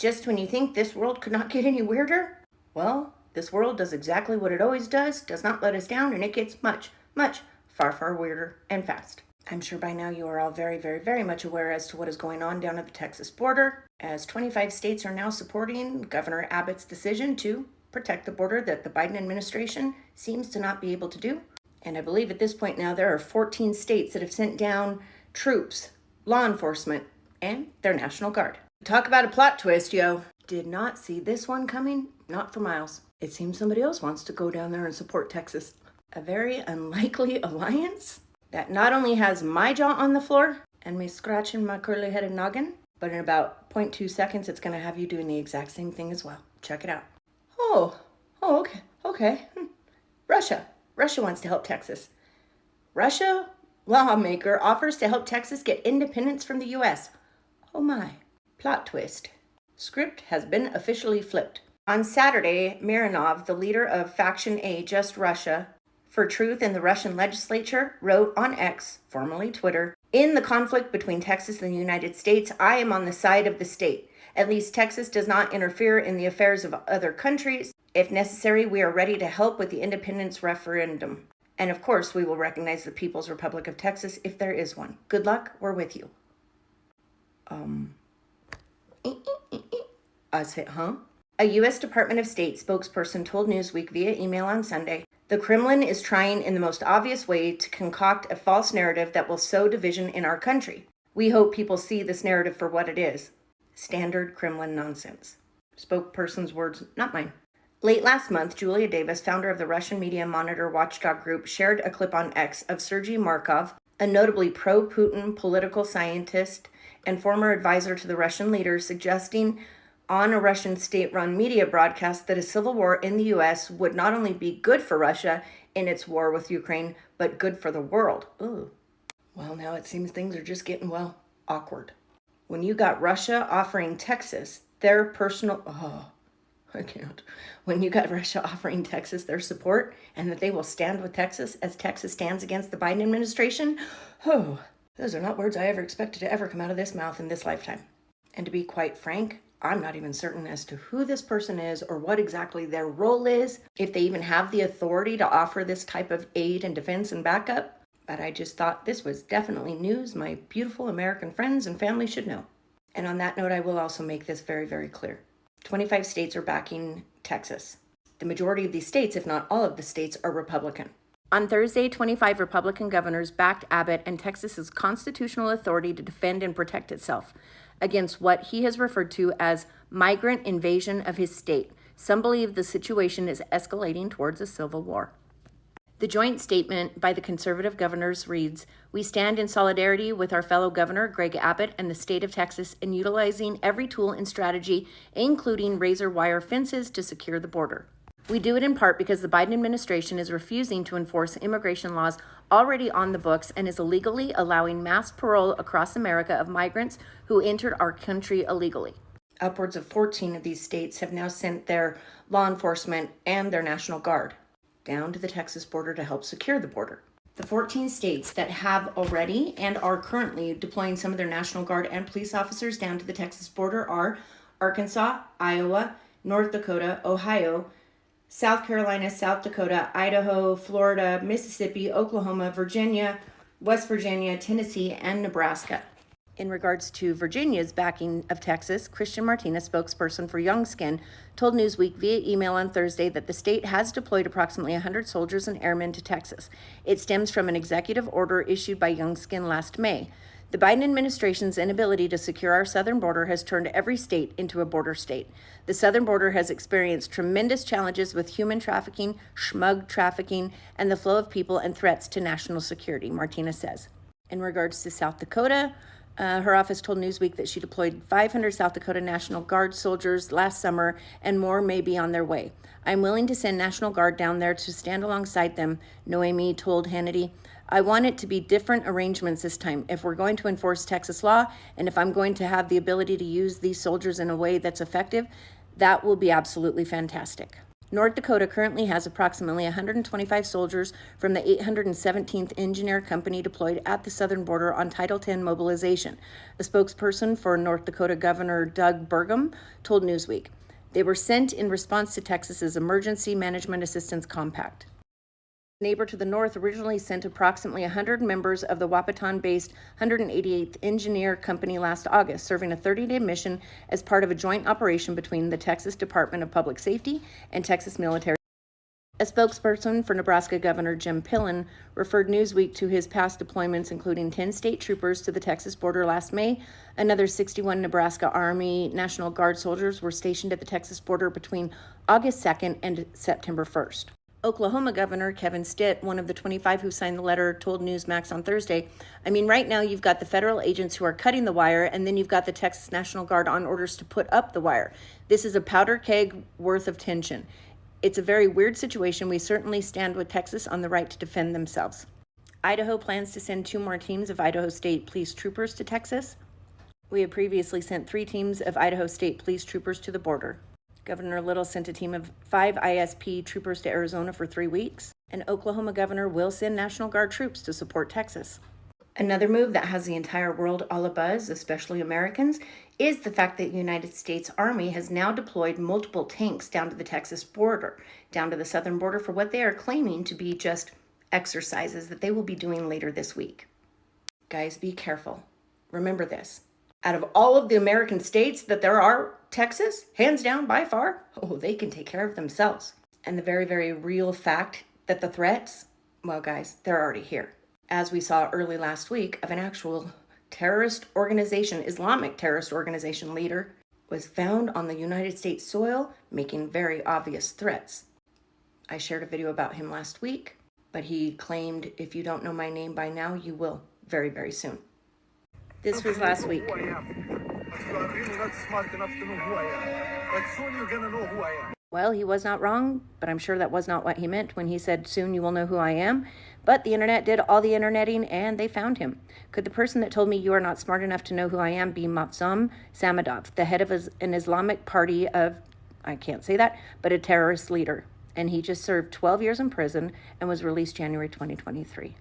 Just when you think this world could not get any weirder, well, this world does exactly what it always does not let us down, and it gets much, much, far, far weirder and fast. I'm sure by now you are all very, very, very much aware as to what is going on down at the Texas border, as 25 states are now supporting Governor Abbott's decision to protect the border that the Biden administration seems to not be able to do. And I believe at this point now there are 14 states that have sent down troops, law enforcement, and their National Guard. Talk about a plot twist, yo. Did not see this one coming, not for miles. It seems somebody else wants to go down there and support Texas. A very unlikely alliance that not only has my jaw on the floor and me scratching my curly-headed noggin, but in about 0.2 seconds, it's going to have you doing the exact same thing as well. Check it out. Okay. Russia wants to help Texas. Russia lawmaker offers to help Texas get independence from the U.S. Oh my. Plot twist. Script has been officially flipped. On Saturday, Mironov, the leader of Faction A, Just Russia, for Truth in the Russian legislature, wrote on X, formerly Twitter, "In the conflict between Texas and the United States, I am on the side of the state. At least Texas does not interfere in the affairs of other countries. If necessary, we are ready to help with the independence referendum. And of course, we will recognize the People's Republic of Texas if there is one. Good luck, we're with you." I said, huh? A U.S. Department of State spokesperson told Newsweek via email on Sunday, "The Kremlin is trying in the most obvious way to concoct a false narrative that will sow division in our country. We hope people see this narrative for what it is. Standard Kremlin nonsense." Spokesperson's words, not mine. Late last month, Julia Davis, founder of the Russian media monitor watchdog group, shared a clip on X of Sergei Markov, a notably pro-Putin political scientist and former advisor to the Russian leader, suggesting on a Russian state-run media broadcast that a civil war in the U.S. would not only be good for Russia in its war with Ukraine, but good for the world. Ooh. Well, now it seems things are just getting, awkward. When you got Russia offering Texas their When you got Russia offering Texas their support and that they will stand with Texas as Texas stands against the Biden administration, those are not words I ever expected to ever come out of this mouth in this lifetime. And to be quite frank, I'm not even certain as to who this person is or what exactly their role is, if they even have the authority to offer this type of aid and defense and backup. But I just thought this was definitely news my beautiful American friends and family should know. And on that note, I will also make this very, very clear. 25 states are backing Texas. The majority of these states, if not all of the states, are Republican. On Thursday, 25 Republican governors backed Abbott and Texas's constitutional authority to defend and protect itself against what he has referred to as migrant invasion of his state. Some believe the situation is escalating towards a civil war. The joint statement by the conservative governors reads, "We stand in solidarity with our fellow governor, Greg Abbott, and the state of Texas in utilizing every tool and strategy, including razor wire fences, to secure the border. We do it in part because the Biden administration is refusing to enforce immigration laws already on the books and is illegally allowing mass parole across America of migrants who entered our country illegally." Upwards of 14 of these states have now sent their law enforcement and their National Guard down to the Texas border to help secure the border. The 14 states that have already and are currently deploying some of their National Guard and police officers down to the Texas border are Arkansas, Iowa, North Dakota, Ohio, South Carolina, South Dakota, Idaho, Florida, Mississippi, Oklahoma, Virginia, West Virginia, Tennessee, and Nebraska. In regards to Virginia's backing of Texas, Christian Martinez, spokesperson for Youngskin, told Newsweek via email on Thursday that the state has deployed approximately 100 soldiers and airmen to Texas. It stems from an executive order issued by Youngskin last May. The Biden administration's inability to secure our southern border has turned every state into a border state. The southern border has experienced tremendous challenges with human trafficking, smug trafficking, and the flow of people and threats to national security, Martinez says. In regards to South Dakota, her office told Newsweek that she deployed 500 South Dakota National Guard soldiers last summer, and more may be on their way. "I'm willing to send National Guard down there to stand alongside them," Noemi told Hannity. "I want it to be different arrangements this time. If we're going to enforce Texas law, and if I'm going to have the ability to use these soldiers in a way that's effective, that will be absolutely fantastic." North Dakota currently has approximately 125 soldiers from the 817th Engineer Company deployed at the southern border on Title X mobilization. A spokesperson for North Dakota Governor Doug Burgum told Newsweek. They were sent in response to Texas's Emergency Management Assistance Compact. Neighbor to the north originally sent approximately 100 members of the Wapaton-based 188th Engineer Company last August, serving a 30-day mission as part of a joint operation between the Texas Department of Public Safety and Texas military. A spokesperson for Nebraska Governor Jim Pillen referred Newsweek to his past deployments, including 10 state troopers to the Texas border last May. Another 61 Nebraska Army National Guard soldiers were stationed at the Texas border between August 2nd and September 1st. Oklahoma Governor Kevin Stitt, one of the 25 who signed the letter, told Newsmax on Thursday, right now you've got the federal agents who are cutting the wire, and then you've got the Texas National Guard on orders to put up the wire. This is a powder keg worth of tension. It's a very weird situation. We certainly stand with Texas on the right to defend themselves. Idaho plans to send 2 more teams of Idaho State Police troopers to Texas. We have previously sent 3 teams of Idaho State Police troopers to the border. Governor Little sent a team of 5 ISP troopers to Arizona for 3 weeks. And Oklahoma governor will send National Guard troops to support Texas. Another move that has the entire world all abuzz, especially Americans, is the fact that the United States Army has now deployed multiple tanks down to the Texas border, down to the southern border, for what they are claiming to be just exercises that they will be doing later this week. Guys, be careful. Remember this. Out of all of the American states that there are, Texas, hands down by far, they can take care of themselves. And the very, very real fact that the threats, well, guys, they're already here. As we saw early last week of an actual terrorist organization, Islamic terrorist organization leader, was found on the United States soil making very obvious threats. I shared a video about him last week, but he claimed, if you don't know my name by now, you will very, very soon. This was last week. Well, he was not wrong, but I'm sure that was not what he meant when he said, soon you will know who I am. But the internet did all the interneting, and they found him. Could the person that told me you are not smart enough to know who I am be Matsum Samadov, the head of an Islamic party of, I can't say that, but a terrorist leader. And he just served 12 years in prison and was released January 2023.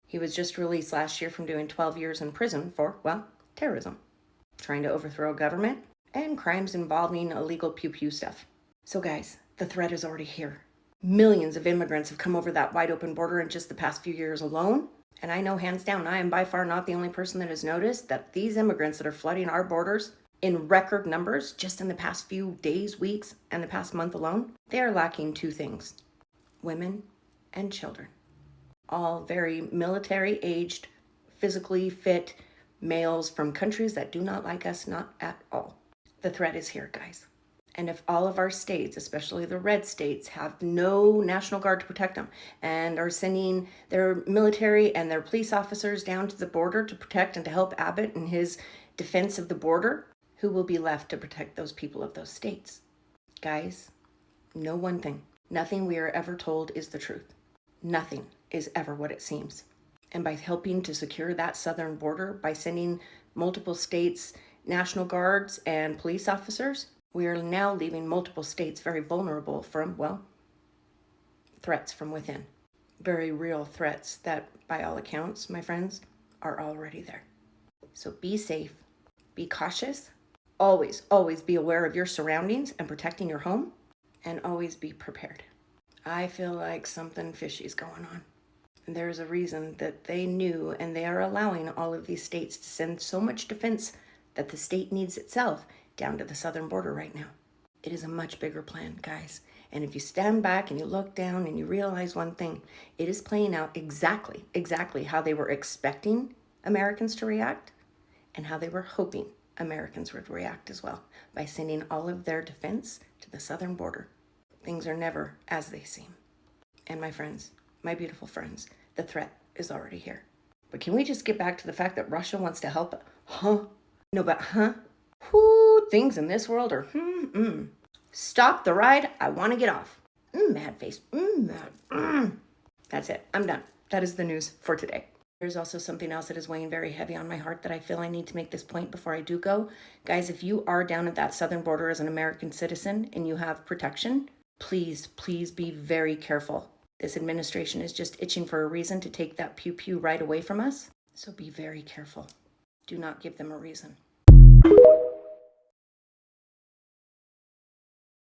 He was just released last year from doing 12 years in prison for, terrorism, trying to overthrow a government, and crimes involving illegal pew-pew stuff. So guys, the threat is already here. Millions of immigrants have come over that wide open border in just the past few years alone. And I know hands down, I am by far not the only person that has noticed that these immigrants that are flooding our borders in record numbers just in the past few days, weeks, and the past month alone, they are lacking 2 things: women and children. All very military-aged, physically fit males from countries that do not like us, not at all. The threat is here, guys. And if all of our states, especially the red states, have no National Guard to protect them and are sending their military and their police officers down to the border to protect and to help Abbott in his defense of the border, who will be left to protect those people of those states? Guys, know one thing. Nothing we are ever told is the truth. Nothing is ever what it seems. And by helping to secure that southern border, by sending multiple states, National Guards and police officers, we are now leaving multiple states very vulnerable from, threats from within. Very real threats that, by all accounts, my friends, are already there. So be safe, be cautious, always, always be aware of your surroundings and protecting your home, and always be prepared. I feel like something fishy is going on. And there's a reason that they knew, and they are allowing all of these states to send so much defense that the state needs itself down to the southern border right now. It is a much bigger plan, guys. And if you stand back and you look down and you realize one thing, it is playing out exactly how they were expecting Americans to react and how they were hoping Americans would react as well, by sending all of their defense to the southern border. Things are never as they seem. And my friends, my beautiful friends, the threat is already here. But can we just get back to the fact that Russia wants to help? Things in this world are, Stop the ride. I want to get off. Mad face. Mad. That's it. I'm done. That is the news for today. There's also something else that is weighing very heavy on my heart that I feel I need to make this point before I do go. Guys, if you are down at that southern border as an American citizen and you have protection, Please, please be very careful. This administration is just itching for a reason to take that pew pew right away from us. So be very careful. Do not give them a reason.